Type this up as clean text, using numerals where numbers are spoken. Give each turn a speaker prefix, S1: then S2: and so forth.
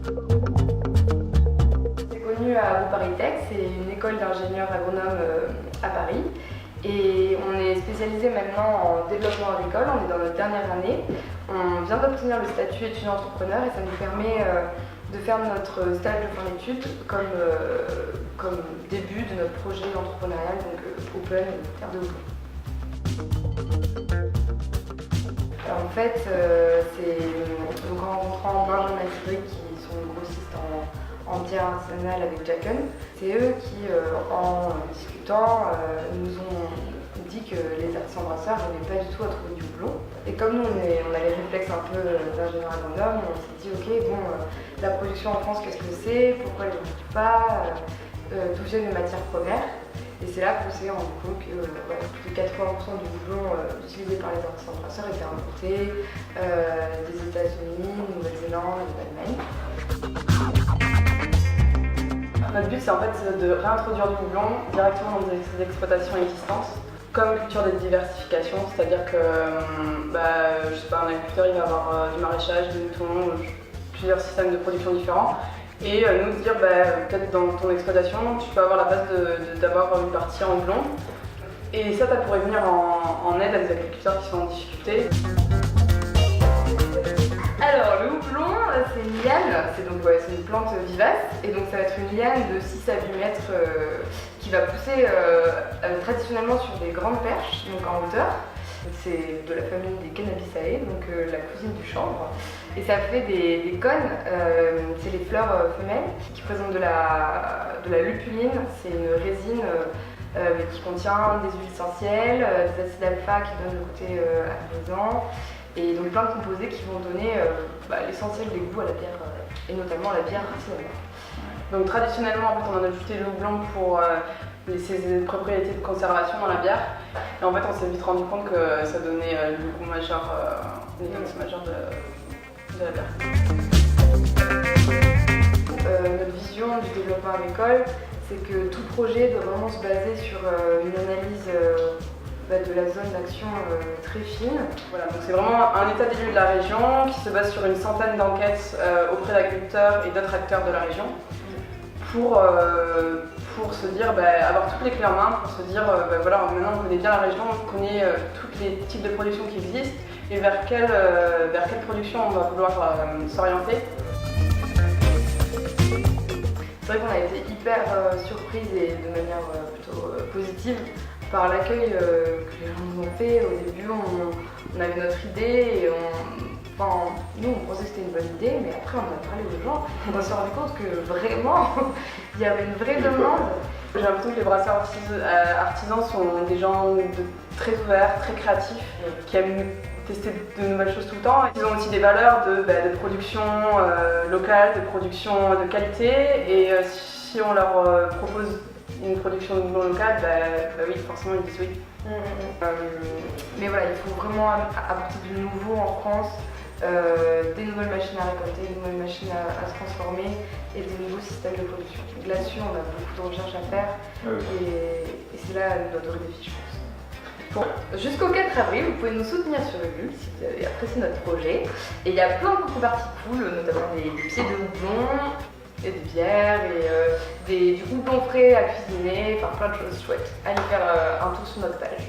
S1: C'est connu à Paris Tech, c'est une école d'ingénieurs agronomes à Paris. Et on est spécialisé maintenant en développement agricole, on est dans notre dernière année. On vient d'obtenir le statut étudiant entrepreneur et ça nous permet de faire notre stage de fin d'études comme début de notre projet entrepreneurial, donc Open Terre de Houblon. En fait, c'est en rencontrant Benjamin et Cédric qui sont grossistes en bière artisanale avec Jacken. C'est eux qui, en discutant, nous ont dit que les artisans brasseurs n'avaient pas du tout à trouver du houblon. Et comme nous, on a les réflexes un peu d'ingénieurs agronomes, on s'est dit ok, bon, la production en France, qu'est-ce que c'est? Pourquoi les gens ne trouvent pas? D'où viennent les matières premières? Et c'est là qu'on s'est rendu compte que plus de 80% du houblon utilisé par les artisans brasseurs était importé des États-Unis, Nouvelle-Zélande et d'Allemagne.
S2: Notre but, c'est en fait de réintroduire du houblon directement dans des exploitations existantes, comme culture de diversification, c'est-à-dire que, je sais pas, un agriculteur il va avoir du maraîchage, des moutons, plusieurs systèmes de production différents, et nous dire peut-être dans ton exploitation, tu peux avoir la base d'avoir une partie en houblon, et ça pourrait venir en aide à des agriculteurs qui sont en difficulté.
S1: Alors le houblon, c'est une liane, c'est une plante vivace et donc ça va être une liane de 6 à 8 mètres qui va pousser traditionnellement sur des grandes perches, donc en hauteur. C'est de la famille des Cannabisae, donc la cousine du chanvre. Et ça fait des cônes, c'est les fleurs femelles qui présentent de la lupuline, c'est une résine qui contient des huiles essentielles, des acides alpha qui donnent le côté apaisant. Et donc plein de composés qui vont donner l'essentiel des goûts à la bière, et notamment à la bière artisanale.
S2: Donc traditionnellement, en fait, on a ajouté le houblon pour ses propriétés de conservation dans la bière. Et en fait, on s'est vite rendu compte que ça donnait le goût majeur, l'énonce majeur de la bière.
S1: Notre vision du développement agricole, c'est que tout projet doit vraiment se baser sur une analyse de la zone d'action très fine.
S2: Voilà, donc c'est vraiment un état des lieux de la région qui se base sur une centaine d'enquêtes auprès d'agriculteurs et d'autres acteurs de la région pour se dire, avoir toutes les clés en main, pour se dire, maintenant on connaît bien la région, on connaît tous les types de production qui existent et vers quelle production on va vouloir s'orienter.
S1: C'est vrai qu'on a été hyper surprise et de manière plutôt positive par l'accueil que les gens nous ont fait. Au début, on avait notre idée et nous on pensait que c'était une bonne idée, mais après on a parlé aux gens, on s'est rendu compte que vraiment il y avait une vraie demande.
S2: J'ai l'impression que les brasseurs artisans sont des gens très ouverts, très créatifs, qui aiment tester de nouvelles choses tout le temps. Ils ont aussi des valeurs de production locale, de production de qualité, et si on leur propose une production non locale, oui, forcément ils disent oui.
S1: Mais voilà, il faut vraiment apporter du nouveau en France, des nouvelles machines à récolter, des nouvelles machines à se transformer et des nouveaux systèmes de production. Là-dessus, on a beaucoup de recherches à faire et c'est là notre défi, je pense. Bon, jusqu'au 4 avril, vous pouvez nous soutenir sur Ulule si vous avez apprécié notre projet. Et il y a plein de contreparties cool, notamment des pieds de houblon, et des bières, et du houblon frais à cuisiner, enfin plein de choses chouettes. Allez faire un tour sur notre page.